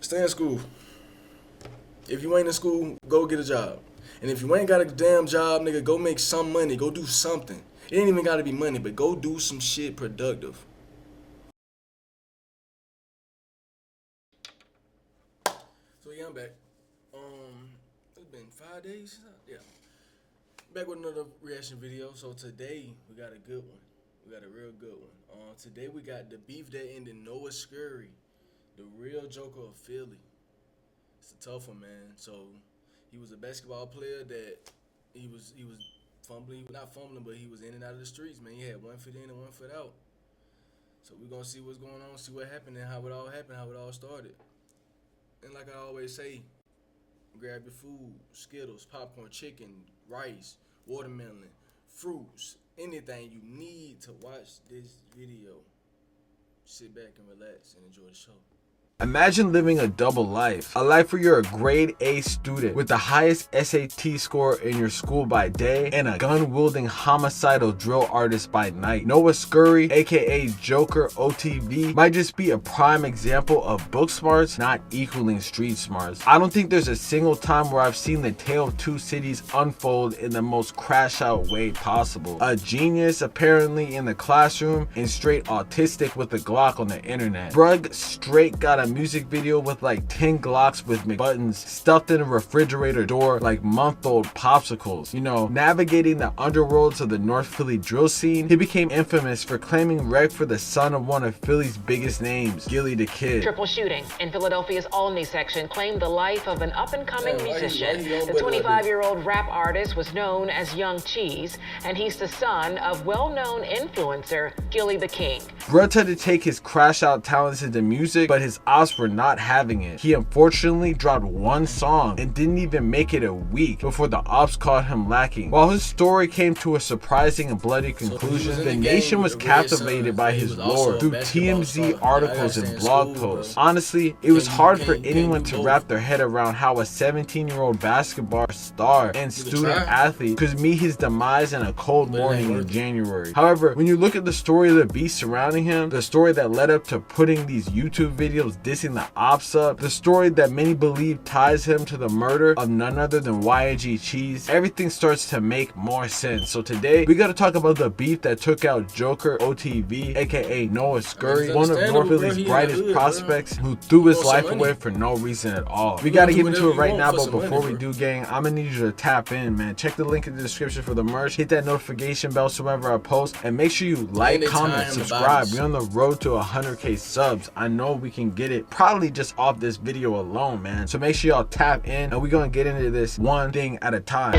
Stay in school. If you ain't in school, go get a job. And if you ain't got a damn job, nigga, go make some money. Go do something. It ain't even gotta be money, but go do some shit productive. So yeah, I'm back. It's been 5 days. Yeah. Back with another reaction video. So today we got a good one. We got a real good one. Today we got the beef that ended Noah Scurry, the real Joker of Philly. It's a tough one, man. So he was a basketball player that he was fumbling, not fumbling, but he was in and out of the streets, man. He had 1 foot in and 1 foot out. So we're gonna see what's going on, see what happened and how it all happened, how it all started. And like I always say, grab your food, Skittles, popcorn, chicken, rice, watermelon, fruits, anything you need to watch this video. Sit back and relax and enjoy the show. Imagine living a double life. A life where you're a grade A student with the highest SAT score in your school by day and a gun-wielding homicidal drill artist by night. Noah Scurry, aka Joker OTV, might just be a prime example of book smarts not equaling street smarts. I don't think there's a single time where I've seen the tale of two cities unfold in the most crash out way possible. A genius apparently in the classroom and straight autistic with a Glock on the internet. Brug straight got a music video with like 10 Glocks with McButtons stuffed in a refrigerator door like month-old popsicles. You know, navigating the underworlds of the North Philly drill scene, he became infamous for claiming wreck for the son of one of Philly's biggest names, Gilly the Kid. Triple shooting in Philadelphia's Olney section claimed the life of an up-and-coming musician. The 25-year-old rap artist was known as Young Cheese, and he's the son of well-known influencer Gilly the King. Bruh tried to take his crash-out talents into music, but his Opps were not having it. He unfortunately dropped one song and didn't even make it a week before the Opps caught him lacking. While his story came to a surprising and bloody conclusion, the nation was captivated by his lore through TMZ articles and blog posts. Honestly, it was hard for anyone to wrap their head around how a 17-year-old basketball star and student athlete could meet his demise in a cold morning in January. However, when you look at the story of the beast surrounding him, the story that led up to putting these YouTube videos dissing the Opps up, the story that many believe ties him to the murder of none other than YG Cheese, everything starts to make more sense. So today, we gotta talk about the beef that took out Joker OTV, aka Noah Scurry, one of North Philly's brightest prospects who threw his life away for no reason at all. We gotta get into it right now, but before we do, gang, I'm gonna need you to tap in, man. Check the link in the description for the merch, hit that notification bell so whenever I post, and make sure you like, comment, subscribe. We're on the road to 100K subs. I know we can get it probably just off this video alone, man. So make sure y'all tap in and we're gonna get into this one thing at a time.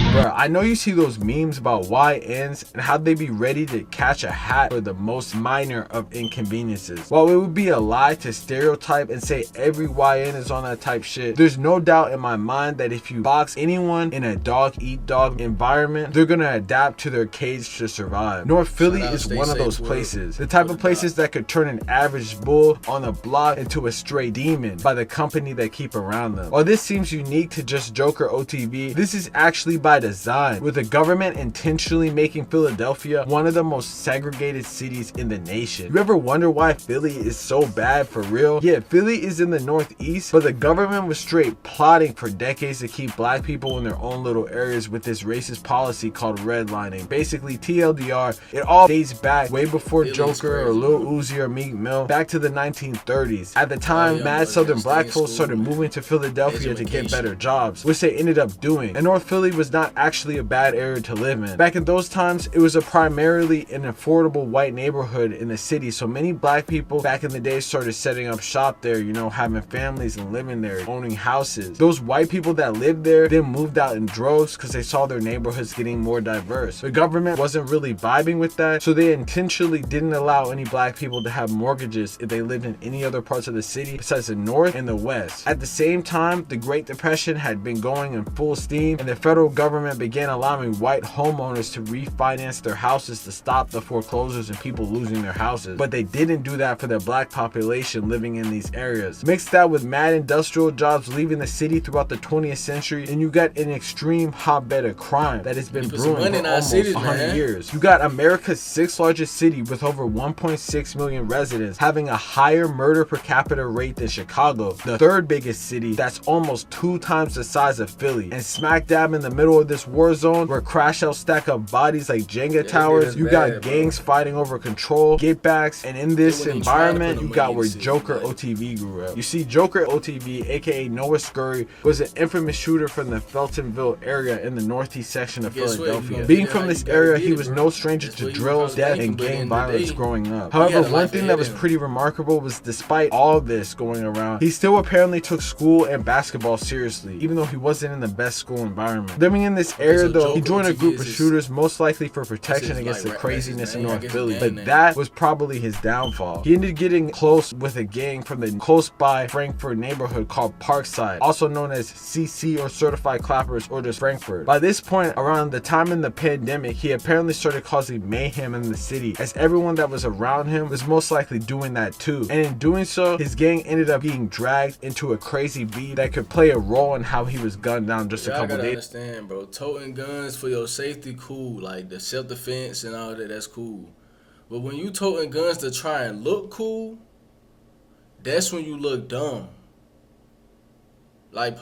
Bruh, I know you see those memes about YNs and how they be ready to catch a hat for the most minor of inconveniences. While it would be a lie to stereotype and say every YN is on that type shit, there's no doubt in my mind that if you box anyone in a dog-eat-dog environment, they're gonna adapt to their cage to survive. North Philly is one of those places. The type of places that could turn an average bull on the block into a stray demon by the company they keep around them. While this seems unique to just Joker OTV, this is actually by design, with the government intentionally making Philadelphia one of the most segregated cities in the nation. You ever wonder why Philly is so bad for real? Yeah, Philly is in the northeast, but the government was straight plotting for decades to keep black people in their own little areas with this racist policy called redlining. Basically, TLDR, it all dates back way before Joker or Lil Uzi or Meek Mill, back to the 1930s. At the time, mad southern black folks started moving to Philadelphia to get better jobs, which they ended up doing. And North Philly was not actually a bad area to live in. Back in those times, it was a primarily an affordable white neighborhood in the city, so many black people back in the day started setting up shop there, you know, having families and living there, owning houses. Those white people that lived there then moved out in droves because they saw their neighborhoods getting more diverse. The government wasn't really vibing with that, so they intentionally didn't allow any black people to have mortgages if they lived in any other parts of the city besides the north and the west. At the same time, the Great Depression had been going in full steam, and the federal government government began allowing white homeowners to refinance their houses to stop the foreclosures and people losing their houses. But they didn't do that for the black population living in these areas. Mix that with mad industrial jobs leaving the city throughout the 20th century, and you got an extreme hotbed of crime that has been brewing for almost 100 years. You got America's 6th largest city with over 1.6 million residents having a higher murder per capita rate than Chicago, the 3rd biggest city that's almost 2 times the size of Philly. And smack dab in the middle of this war zone where crash outs stack up bodies like Jenga towers, you got gangs fighting over control, get backs, and in this environment, you got where Joker OTV grew up. You see, Joker OTV, aka Noah SCURRY, was an infamous shooter from the Feltonville area in the northeast section of Philadelphia. Being from this area, he was no stranger to drills, death, and gang violence growing up. However, one thing that was pretty remarkable was despite all this going around, he still apparently took school and basketball seriously, even though he wasn't in the best school environment. Living in this area though, he joined a group of shooters most likely for protection against the craziness in North Philly, but that was probably his downfall. He ended getting close with a gang from the close by Frankfurt neighborhood called Parkside, also known as CC or Certified Clappers or just Frankfurt. By this point, around the time in the pandemic, he apparently started causing mayhem in the city, as everyone that was around him was most likely doing that too. And in doing so, his gang ended up being dragged into a crazy beef that could play a role in how he was gunned down just a couple days. Understand, bro. Toting guns for your safety, cool. Like the self-defense and all that, that's cool. But when you toting guns to try and look cool, that's when you look dumb. Like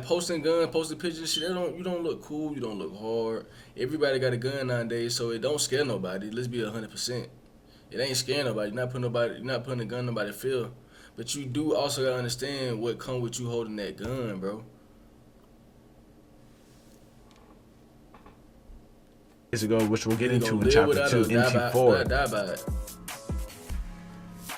posting guns, posting pictures, shit. You don't look cool. You don't look hard. Everybody got a gun nowadays, so it don't scare nobody. Let's be 100%. It ain't scaring nobody. You're not putting a gun in nobody's feel. But you do also gotta understand what come with you holding that gun, bro. Ago, which we'll get into in chapter 2, into 4. Die by it.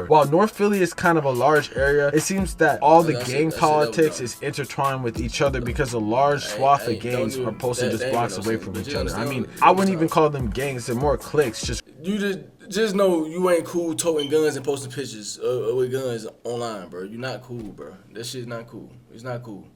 While North Philly is kind of a large area, it seems that all the gang politics is intertwined with each other because a large swath of gangs are posted just blocks away from each other. I mean, I wouldn't even call them gangs, they're more cliques. Just know you ain't cool toting guns and posting pictures with guns online, bro. You're not cool, bro. That shit's not cool. It's not cool.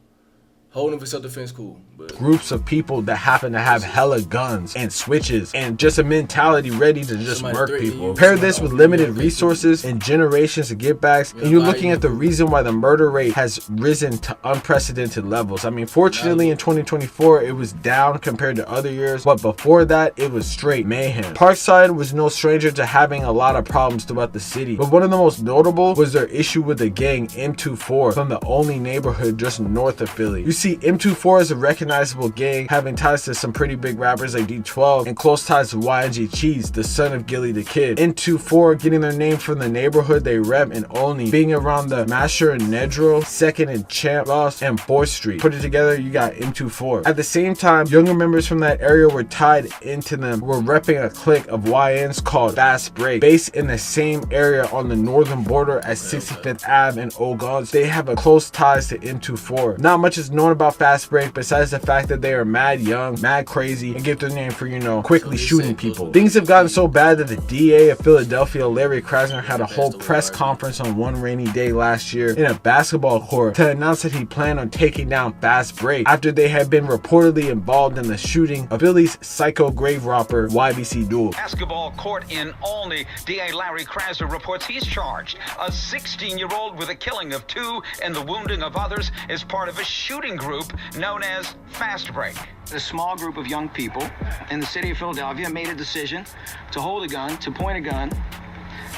Holding for self-defense, cool. But groups of people that happen to have hella guns and switches and just a mentality ready to just murk people. Pair this with limited resources and generations of get backs, and you're looking at the reason why the murder rate has risen to unprecedented levels. I mean, fortunately in 2024, it was down compared to other years, but before that, it was straight mayhem. Parkside was no stranger to having a lot of problems throughout the city, but one of the most notable was their issue with the gang M24 from the only neighborhood just north of Philly. You see, M24 is a recognizable gang having ties to some pretty big rappers like D12 and close ties to YG Cheese, the son of Gilly the Kid. M24 getting their name from the neighborhood they rep and only being around the Masher and Nedro, 2nd and Champ Ross, and 4th Street. Put it together, you got M24. At the same time, younger members from that area were tied into them, were repping a clique of YNs called Fast Break, based in the same area on the northern border at 65th Ave and Ogons. They have a close ties to M24. Not much is known about Fast Break besides the fact that they are mad young, mad crazy, and get their name for, you know, quickly shooting people. Things have gotten so bad that the DA of Philadelphia, Larry Krasner, had a whole press conference on one rainy day last year in a basketball court to announce that he planned on taking down Fast Break after they had been reportedly involved in the shooting of Philly's psycho grave robber YBC Duel. Basketball court in Olney, DA Larry Krasner reports he's charged a 16-year-old with the killing of 2 and the wounding of others as part of a shooting group known as Fast Break. A small group of young people in the city of Philadelphia made a decision to hold a gun, to point a gun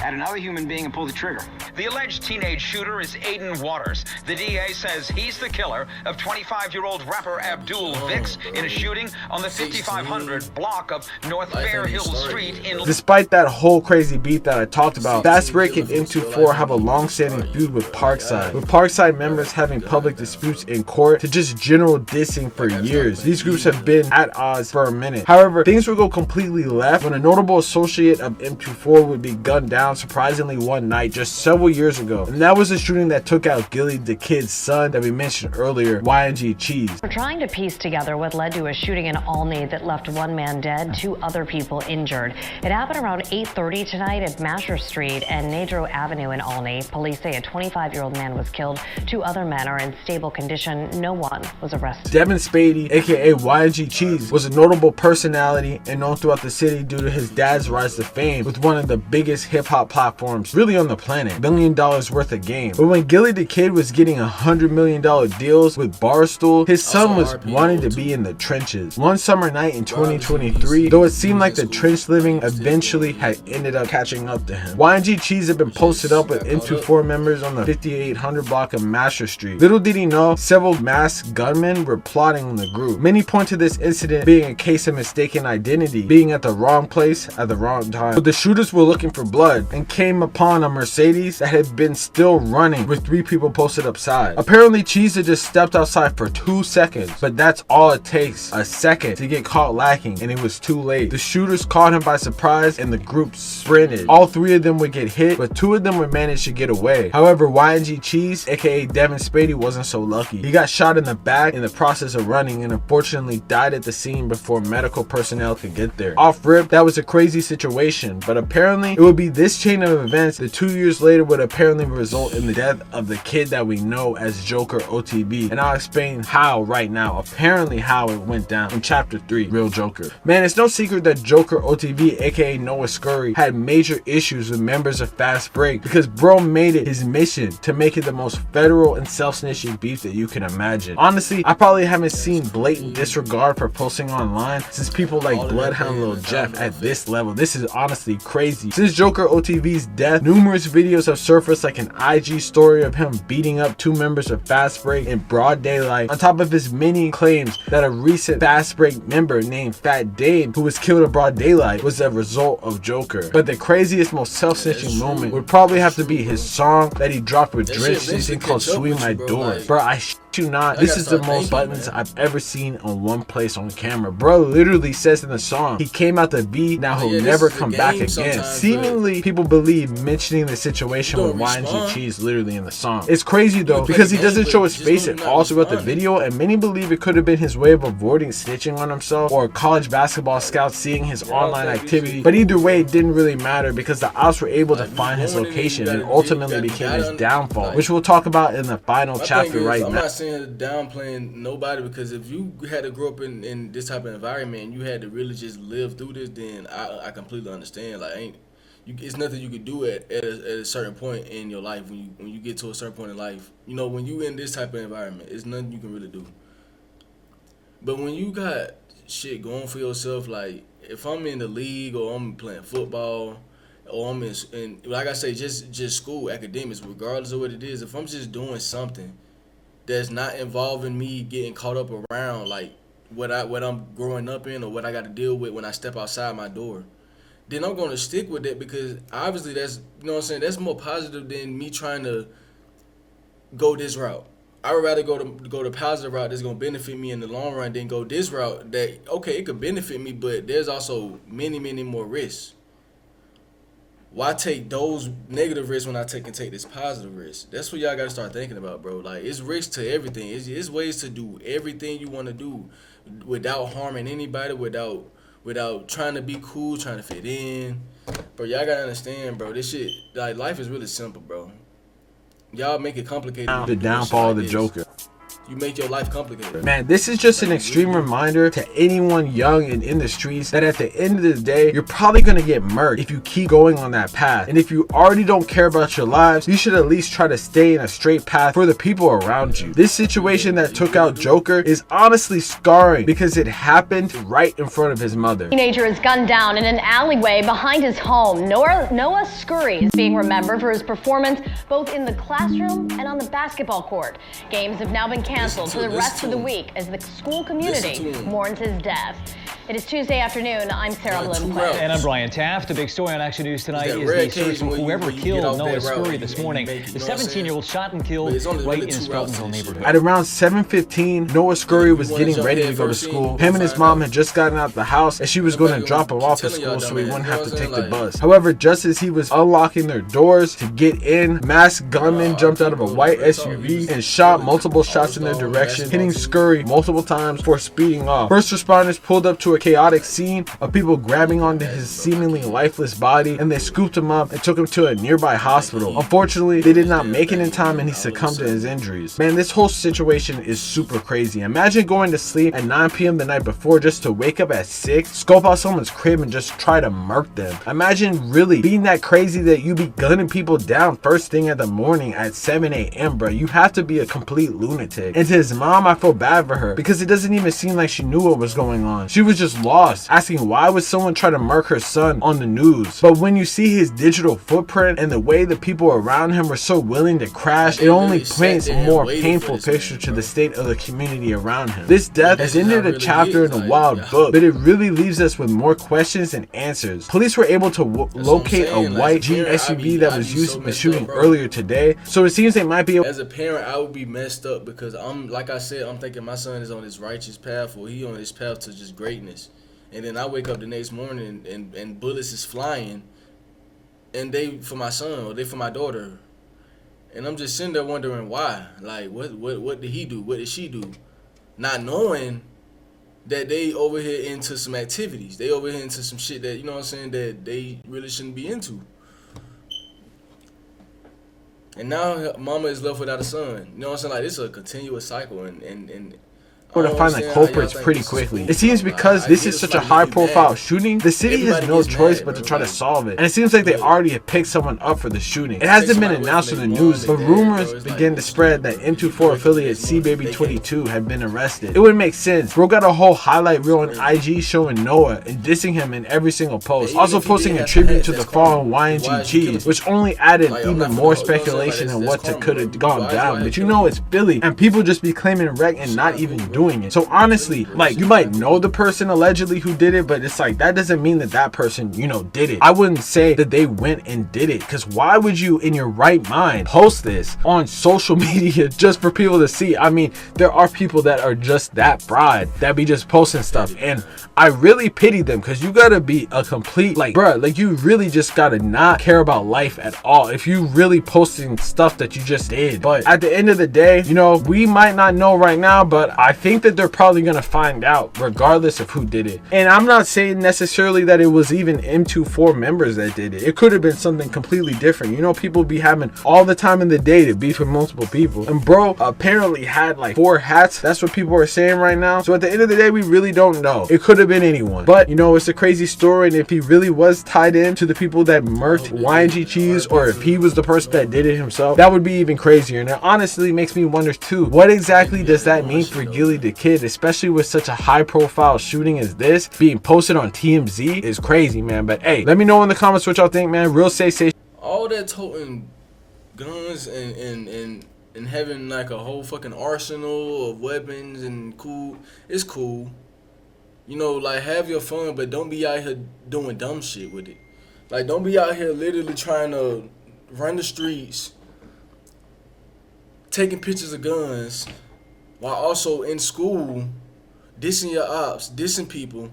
at another human being and pull the trigger. The alleged teenage shooter is Aiden Waters. The DA says he's the killer of 25-year-old rapper Abdul Vix in a shooting on the 5500 block of North Fair Hill Street in... Despite that whole crazy beat that I talked about, Fast Break and M24 have a long-standing feud with Parkside, with Parkside members having public disputes in court to just general dissing for years. These groups have been at odds for a minute. However, things would go completely left when a notable associate of M24 would be gunned down down surprisingly one night just several years ago, and that was the shooting that took out Gilly the Kid's son that we mentioned earlier, YNG Cheese. We're trying to piece together what led to a shooting in Olney that left one man dead, 2 other people injured. It happened around 8:30 tonight at Masher Street and Nadro Avenue in Olney. Police say a 25-year-old man was killed. 2 other men are in stable condition. No one was arrested. Devin Spady, aka YNG Cheese, was a notable personality and known throughout the city due to his dad's rise to fame with one of the biggest hip-hop platforms really on the planet, $1 million worth of game. But when Gilly the Kid was getting $100 million deals with Barstool, his son was wanting to be in the trenches. One summer night in 2023, though it seemed like the trench living eventually had ended up catching up to him. YNG Cheese had been posted up with M24 members on the 5800 block of Masher Street. Little did he know, several masked gunmen were plotting in the group. Many point to this incident being a case of mistaken identity, being at the wrong place at the wrong time. But the shooters were looking for blood and came upon a Mercedes that had been still running with 3 people posted upside. Apparently Cheese had just stepped outside for 2 seconds, but that's all it takes, a second, to get caught lacking, and it was too late. The shooters caught him by surprise and the group sprinted. All 3 of them would get hit, but 2 of them would manage to get away. However, YNG Cheese, aka Devin Spady, wasn't so lucky. He got shot in the back in the process of running and unfortunately died at the scene before medical personnel could get there. Off rip, that was a crazy situation, but apparently it would be this chain of events that 2 years later would apparently result in the death of the kid that we know as Joker OTB, and I'll explain how right now, apparently how it went down in chapter 3, Real Joker. Man, it's no secret that Joker OTB, aka Noah Scurry, had major issues with members of Fast Break because bro made it his mission to make it the most federal and self-snitching beef that you can imagine. Honestly, I probably haven't seen blatant disregard for posting online since people like Bloodhound Lil Jeff at this level. This is honestly crazy. Since Joker OTV's death, numerous videos have surfaced like an IG story of him beating up 2 members of Fast Break in broad daylight, on top of his many claims that a recent Fast Break member named Fat Dave, who was killed in broad daylight, was a result of Joker. But the craziest, most self-snitching moment would probably have to be his song that he dropped with Drench Season called Sweep My Door. Bro, I you not, this is the most buttons I've ever seen on one place on camera. Bro literally says in the song, he came out the V, now he'll never come back again. Seemingly, people believe mentioning the situation with YNG Cheese literally in the song. It's crazy though, because he doesn't show his face at all throughout the video, and many believe it could have been his way of avoiding snitching on himself, or college basketball scouts seeing his online activity. But either way, it didn't really matter because the Opps were able to find his location and ultimately became his downfall, which we'll talk about in the final chapter right now. Downplaying nobody, because if you had to grow up in this type of environment and you had to really just live through this, then I completely understand. Like, it's nothing you could do at a certain point in your life. When you get to a certain point in life, you know, when you in this type of environment, it's nothing you can really do. But when you got shit going for yourself, like if I'm in the league or I'm playing football or I'm in like I say, just school, academics, regardless of what it is, if I'm just doing something that's not involving me getting caught up around like what I'm growing up in or what I got to deal with when I step outside my door, then I'm going to stick with it, because obviously that's, you know what I'm saying, that's more positive than me trying to go this route. I would rather go the positive route that's going to benefit me in the long run than go this route that, okay, it could benefit me, but there's also many more risks. Why take those negative risks when I can take this positive risk? That's what y'all got to start thinking about, bro. Like, it's risks to everything. It's ways to do everything you want to do without harming anybody, without trying to be cool, trying to fit in. Bro, y'all got to understand, bro. This shit, like, life is really simple, bro. Y'all make it complicated. The downfall of the Joker. You make your life complicated. Man, this is just an extreme reminder to anyone young and in the streets that at the end of the day, you're probably going to get murked if you keep going on that path. And if you already don't care about your lives, you should at least try to stay in a straight path for the people around you. This situation that took out Joker is honestly scarring because it happened right in front of his mother. Teenager is gunned down in an alleyway behind his home. Noah Scurry is being remembered for his performance both in the classroom and on the basketball court. Games have now been canceled canceled for the rest of the week as the school community mourns his death. It is Tuesday afternoon. I'm Sarah Lindquist. And I'm Brian Taft. The big story on Action News tonight is the search for whoever killed Noah Scurry this morning. The 17-year-old shot and killed right in his Feltonville neighborhood. At around 7:15, Noah Scurry was getting ready to go to school. Him and his mom had just gotten out of the house, and she was going to drop him off at school so he wouldn't have to take the bus. However, just as he was unlocking their doors to get in, masked gunmen jumped out of a white SUV and shot multiple shots in their direction, hitting Scurry multiple times for speeding off. First responders pulled up to a chaotic scene of people grabbing onto his seemingly lifeless body, and they scooped him up and took him to a nearby hospital. Unfortunately, they did not make it in time and he succumbed to his injuries. Man, this whole situation is super crazy. Imagine going to sleep at 9 p.m. the night before just to wake up at 6, scope out someone's crib and just try to murk them. Imagine really being that crazy that you be gunning people down first thing in the morning at 7 a.m. bro. You have to be a complete lunatic. And to his mom, I feel bad for her because it doesn't even seem like she knew what was going on. She was just lost, asking why would someone try to murk her son on the news. But when you see his digital footprint and the way the people around him were so willing to crash, it only paints a more painful picture to the state of the community around him. This death has ended a chapter in a wild book, but it really leaves us with more questions than answers. Police were able to locate a white Jeep SUV that was used in the shooting earlier today, so it seems they might be able. As a parent, I would be messed up because like I said, I'm thinking my son is on his righteous path, or he on his path to just greatness. And then I wake up the next morning and bullets is flying, and they for my son or they for my daughter, and I'm just sitting there wondering why. Like, what did he do? What did she do? Not knowing that they over here into some activities. They over here into some shit that, you know what I'm saying, that they really shouldn't be into. And now mama is left without a son. You know what I'm saying? Like, this is a continuous cycle, and to find the culprits pretty quickly. It seems because this is such a high profile shooting, the city has no choice but to try to solve it. And it seems like they already have picked someone up for the shooting. It hasn't been announced in the news, but rumors began to spread that M24 affiliate C-Baby22 had been arrested. It would make sense. Bro got a whole highlight reel on IG showing Noah and dissing him in every single post. Also posting a tribute to the fallen YNG Cheese, which only added even more speculation on what could have gone down. But you know it's Philly, and people just be claiming wreck and not even doing it. So honestly, like, you might know the person allegedly who did it, but it's like that doesn't mean that person, you know, did it. I wouldn't say that they went and did it, because why would you in your right mind post this on social media just for people to see? I mean, there are people that are just that fried that be just posting stuff, and I really pity them, because you gotta be a complete, like, bruh, like, you really just gotta not care about life at all if you really posting stuff that you just did. But at the end of the day, you know, we might not know right now, but I think that they're probably gonna find out regardless of who did it. And I'm not saying necessarily that it was even M24 members that did it. It could have been something completely different. You know, people be having all the time in the day to beef with multiple people, and bro apparently had like 4 hats. That's what people are saying right now. So at the end of the day, we really don't know. It could have been anyone, but you know, it's a crazy story. And if he really was tied in to the people that murked YNG Cheese, or if he was the person that did it himself, that would be even crazier. And it honestly makes me wonder too, what exactly does that mean for Gilly the Kid, especially with such a high profile shooting as this being posted on TMZ? Is crazy, man. But hey, let me know in the comments what y'all think, man. Real say all that toting guns and having like a whole fucking arsenal of weapons and cool, it's cool. You know, like, have your fun, but don't be out here doing dumb shit with it. Like, don't be out here literally trying to run the streets, taking pictures of guns, while also in school dissing your ops, dissing people,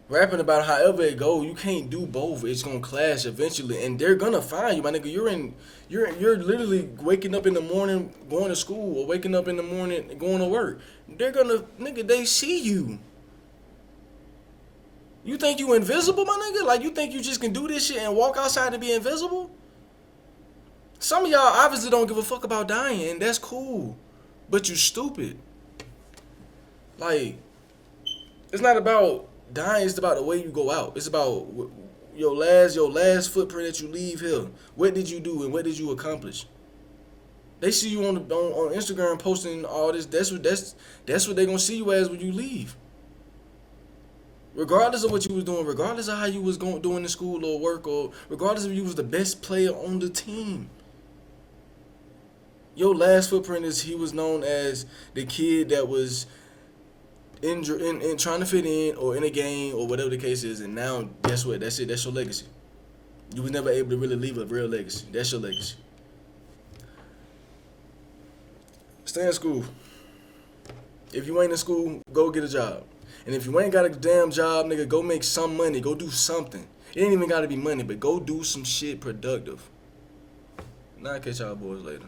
rapping about however it go. You can't do both. It's gonna clash eventually, and they're gonna find you, my nigga. You're literally waking up in the morning going to school, or waking up in the morning going to work. They're gonna, nigga, they see you. You think you invisible, my nigga? Like, you think you just can do this shit and walk outside and be invisible? Some of y'all obviously don't give a fuck about dying, and that's cool, but you stupid. Like, it's not about dying, it's about the way you go out. It's about your last footprint that you leave here. What did you do and what did you accomplish? They see you on Instagram posting all this. That's what they gonna see you as when you leave. Regardless of what you was doing, regardless of how you was doing in school or work, or regardless if you was the best player on the team. Your last footprint is he was known as the kid that was injured in trying to fit in or in a game or whatever the case is, and now guess what? That's it. That's your legacy. You was never able to really leave a real legacy. That's your legacy. Stay in school. If you ain't in school, go get a job. And if you ain't got a damn job, nigga, go make some money. Go do something. It ain't even gotta be money, but go do some shit productive. Now I'll catch y'all boys later.